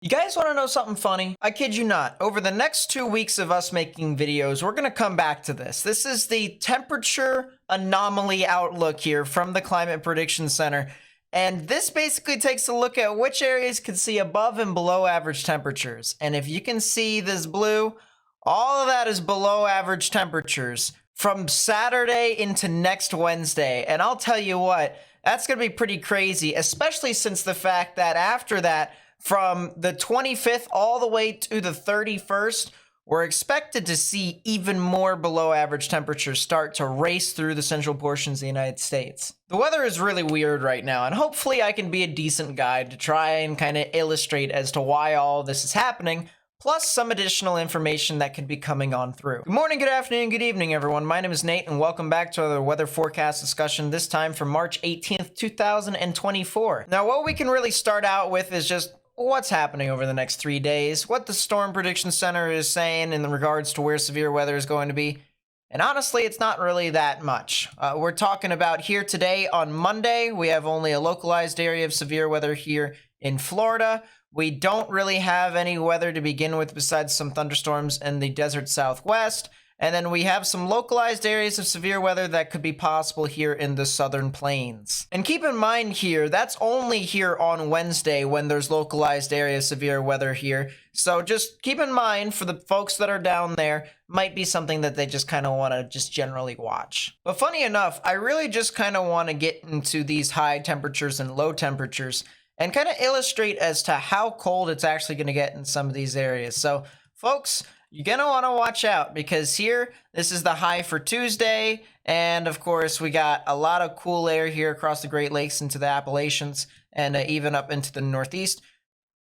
You guys want to know something funny? I kid you not. Over the next 2 weeks of us making videos, we're going to come back to this. This is the temperature anomaly outlook here from the Climate Prediction Center. And this basically takes a look at which areas can see above and below average temperatures. And if you can see this blue, all of that is below average temperatures from Saturday into next Wednesday. And I'll tell you what, that's going to be pretty crazy, especially since the fact that after that, from the 25th all the way to the 31st, we're expected to see even more below average temperatures start to race through the central portions of the United States. The weather is really weird right now, and hopefully I can be a decent guide to try and kind of illustrate as to why all this is happening, plus some additional information that could be coming on through. Good morning, good afternoon, good evening, everyone. My name is Nate, and welcome back to another weather forecast discussion, this time for March 18th, 2024. Now, what we can really start out with is just what's happening over the next 3 days, what the Storm Prediction Center is saying in regards to where severe weather is going to be. And honestly, it's not really that much. We're talking about here today on Monday, we have only a localized area of severe weather here in Florida. We don't really have any weather to begin with besides some thunderstorms in the desert southwest. And then we have some localized areas of severe weather that could be possible here in the southern plains. And keep in mind here, that's only here on Wednesday when there's localized areas of severe weather here. So just keep in mind for the folks that are down there, might be something that they just kind of want to just generally watch. But funny enough, I really just kind of want to get into these high temperatures and low temperatures and kind of illustrate as to how cold it's actually going to get in some of these areas. So folks, you're going to want to watch out because here, this is the high for Tuesday. And of course, we got a lot of cool air here across the Great Lakes into the Appalachians and even up into the Northeast.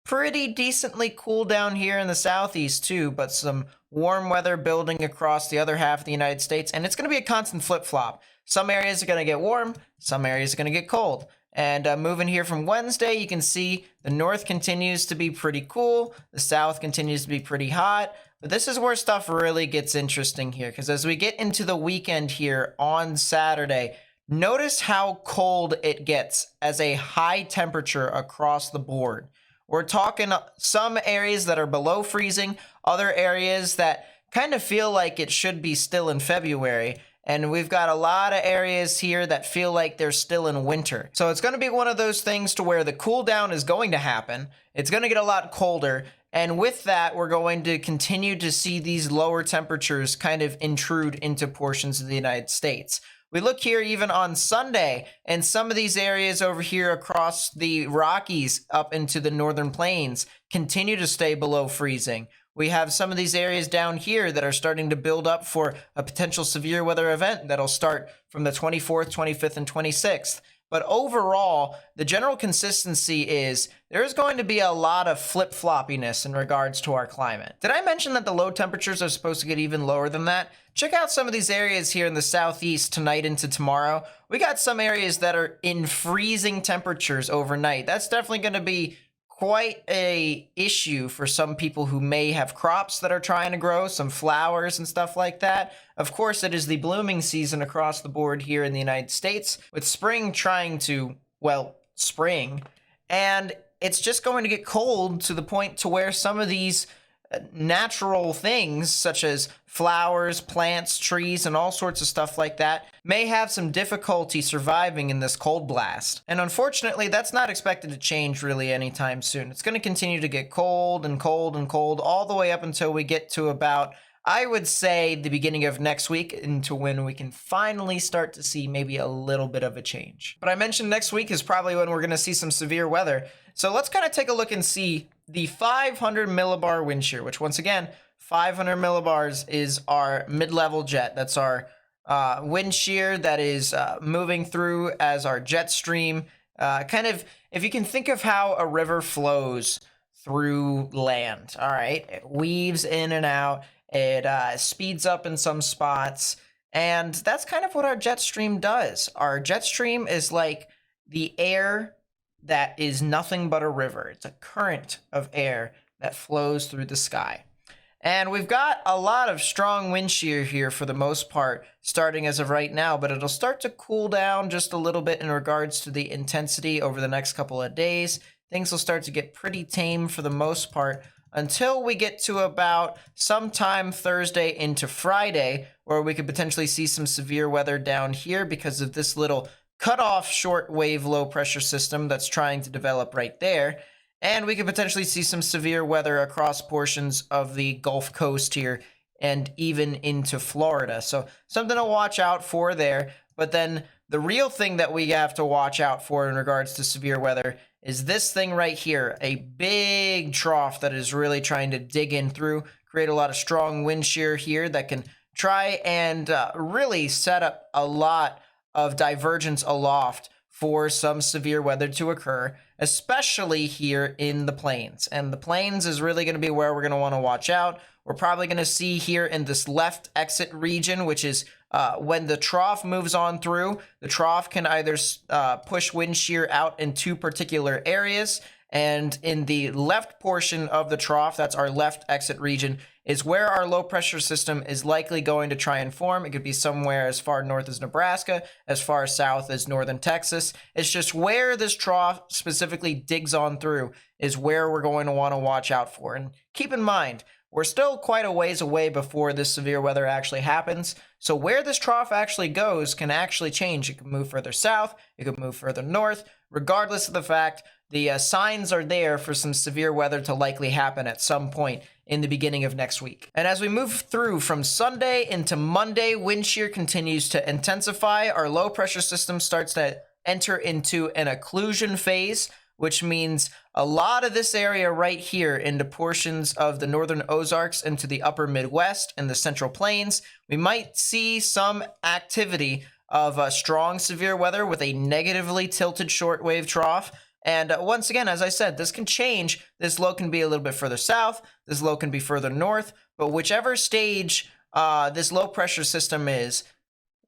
Pretty decently cool down here in the Southeast too, but some warm weather building across the other half of the United States. And it's going to be a constant flip-flop. Some areas are going to get warm, some areas are going to get cold. And moving here from Wednesday, you can see the north continues to be pretty cool. The south continues to be pretty hot. But this is where stuff really gets interesting here, because as we get into the weekend here on Saturday, notice how cold it gets as a high temperature across the board. We're talking some areas that are below freezing, other areas that kind of feel like it should be still in February. And we've got a lot of areas here that feel like they're still in winter. So it's going to be one of those things to where the cool down is going to happen. It's going to get a lot colder. And with that, we're going to continue to see these lower temperatures kind of intrude into portions of the United States. We look here even on Sunday, and some of these areas over here across the Rockies up into the northern plains continue to stay below freezing. We have some of these areas down here that are starting to build up for a potential severe weather event that'll start from the 24th, 25th, and 26th. But overall, the general consistency is there's going to be a lot of flip-floppiness in regards to our climate. Did I mention that the low temperatures are supposed to get even lower than that? Check out some of these areas here in the southeast tonight into tomorrow. We got some areas that are in freezing temperatures overnight. That's definitely going to be quite a issue for some people who may have crops that are trying to grow, some flowers and stuff like that. Of course, it is the blooming season across the board here in the United States, with spring trying to, well, spring. And it's just going to get cold to the point to where some of these natural things such as flowers, plants, trees, and all sorts of stuff like that may have some difficulty surviving in this cold blast. And unfortunately, that's not expected to change really anytime soon. It's going to continue to get cold and cold and cold all the way up until we get to about, I would say, the beginning of next week, into when we can finally start to see maybe a little bit of a change. But I mentioned next week is probably when we're going to see some severe weather. So let's kind of take a look and see the 500 millibar wind shear, which once again, 500 millibars is our mid-level jet. That's our wind shear that is moving through as our jet stream. Kind of, if you can think of how a river flows through land, all right? It weaves in and out. It speeds up in some spots. And that's kind of what our jet stream does. Our jet stream is like the air that is nothing but a river. It's a current of air that flows through the sky. And we've got a lot of strong wind shear here for the most part, starting as of right now, but it'll start to cool down just a little bit in regards to the intensity over the next couple of days. things will start to get pretty tame for the most part until we get to about sometime Thursday into Friday, where we could potentially see some severe weather down here because of this little cutoff shortwave low pressure system that's trying to develop right there. And we could potentially see some severe weather across portions of the Gulf Coast here and even into Florida. So something to watch out for there. But then the real thing that we have to watch out for in regards to severe weather is this thing right here, a big trough that is really trying to dig in through, create a lot of strong wind shear here that can try and really set up a lot of divergence aloft for some severe weather to occur, especially here in the plains. And the plains is really going to be where we're going to want to watch out. We're probably going to see here in this left exit region, which is when the trough moves on through, the trough can either push wind shear out in two particular areas. And in the left portion of the trough, that's our left exit region, is where our low pressure system is likely going to try and form. It could be somewhere as far north as Nebraska, as far south as northern Texas. It's just where this trough specifically digs on through is where we're going to want to watch out for. And keep in mind, we're still quite a ways away before this severe weather actually happens. So where this trough actually goes can actually change. It can move further south, it could move further north, regardless of the fact the signs are there for some severe weather to likely happen at some point in the beginning of next week. And as we move through from Sunday into Monday, wind shear continues to intensify. Our low pressure system starts to enter into an occlusion phase, which means a lot of this area right here into portions of the northern Ozarks into the upper Midwest and the Central Plains, we might see some activity of strong severe weather with a negatively tilted shortwave trough. And once again, as I said, this can change. This low can be a little bit further south. This low can be further north. But whichever stage this low pressure system is,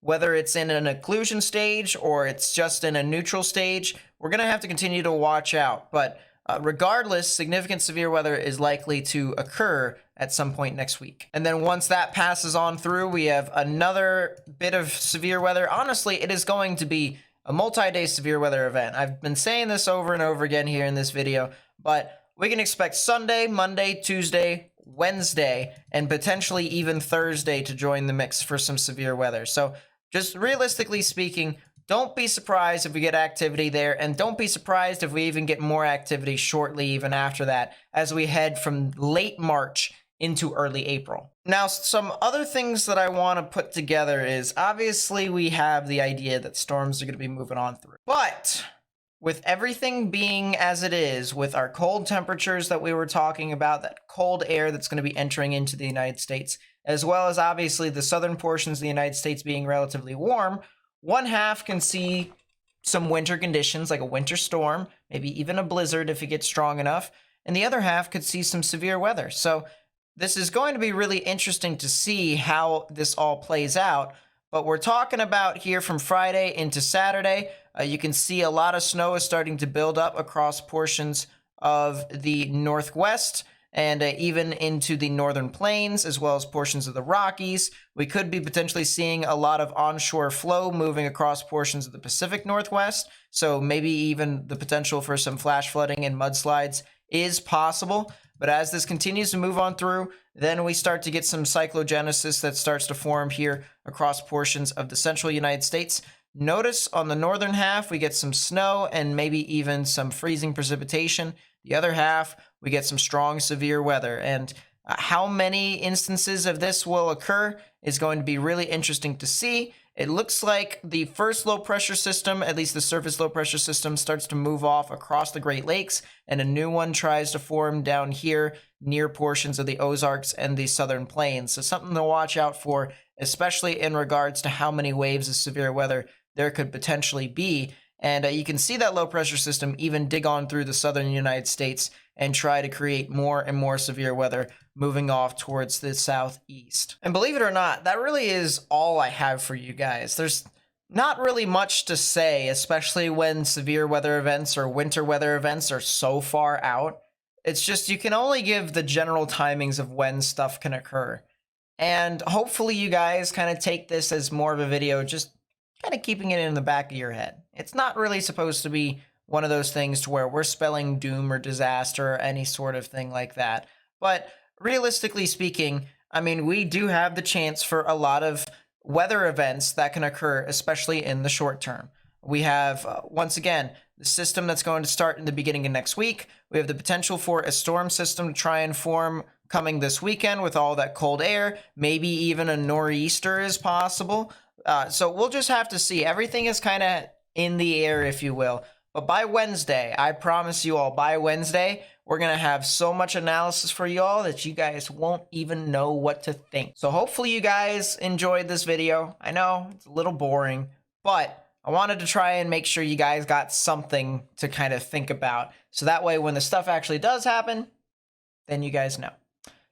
whether it's in an occlusion stage or it's just in a neutral stage, we're going to have to continue to watch out. But regardless, significant severe weather is likely to occur at some point next week. And then once that passes on through, we have another bit of severe weather. Honestly, it is going to be a multi-day severe weather event. I've been saying this over and over again here in this video, but we can expect Sunday, Monday, Tuesday, Wednesday, and potentially even Thursday to join the mix for some severe weather. So just realistically speaking, don't be surprised if we get activity there, and don't be surprised if we even get more activity shortly even after that as we head from late March into early April. Now, some other things that I want to put together is obviously we have the idea that storms are going to be moving on through. But with everything being as it is, with our cold temperatures that we were talking about, that cold air that's going to be entering into the United States, as well as obviously the southern portions of the United States being relatively warm, one half can see some winter conditions like a winter storm, maybe even a blizzard if it gets strong enough, and the other half could see some severe weather. So this is going to be really interesting to see how this all plays out, but we're talking about here from Friday into Saturday. You can see a lot of snow is starting to build up across portions of the Northwest and even into the northern plains, as well as portions of the Rockies. We could be potentially seeing a lot of onshore flow moving across portions of the Pacific Northwest, so maybe even the potential for some flash flooding and mudslides is possible. But as this continues to move on through, then we start to get some cyclogenesis that starts to form here across portions of the central United States. Notice on the northern half, we get some snow and maybe even some freezing precipitation. The other half, we get some strong severe weather. And how many instances of this will occur is going to be really interesting to see. It looks like the first low pressure system, at least the surface low pressure system, starts to move off across the Great Lakes, and a new one tries to form down here near portions of the Ozarks and the Southern Plains. So something to watch out for, especially in regards to how many waves of severe weather there could potentially be. And you can see that low pressure system even dig on through the southern United States and try to create more and more severe weather moving off towards the southeast. And believe it or not, that really is all I have for you guys. There's not really much to say, especially when severe weather events or winter weather events are so far out. It's just you can only give the general timings of when stuff can occur. And hopefully you guys kind of take this as more of a video, just kind of keeping it in the back of your head. It's not really supposed to be one of those things to where we're spelling doom or disaster or any sort of thing like that. But realistically speaking, I mean, we do have the chance for a lot of weather events that can occur, especially in the short term. We have, once again, the system that's going to start in the beginning of next week. We have the potential for a storm system to try and form coming this weekend with all that cold air. Maybe even a nor'easter is possible. So we'll just have to see. Everything is kind of in the air, if you will. But by Wednesday, I promise you all, by Wednesday, we're going to have so much analysis for you all that you guys won't even know what to think. So hopefully you guys enjoyed this video. I know it's a little boring, but I wanted to try and make sure you guys got something to kind of think about. So that way when the stuff actually does happen, then you guys know.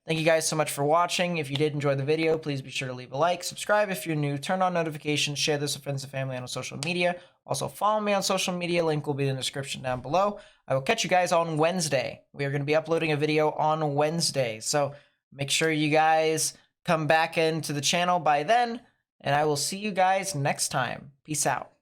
Thank you guys so much for watching. If you did enjoy the video, please be sure to leave a like, subscribe if you're new, turn on notifications, share this with friends and family on social media. Also follow me on social media, link will be in the description down below. I will catch you guys on Wednesday. We are going to be uploading a video on Wednesday, so make sure you guys come back into the channel by then, and I will see you guys next time. Peace out.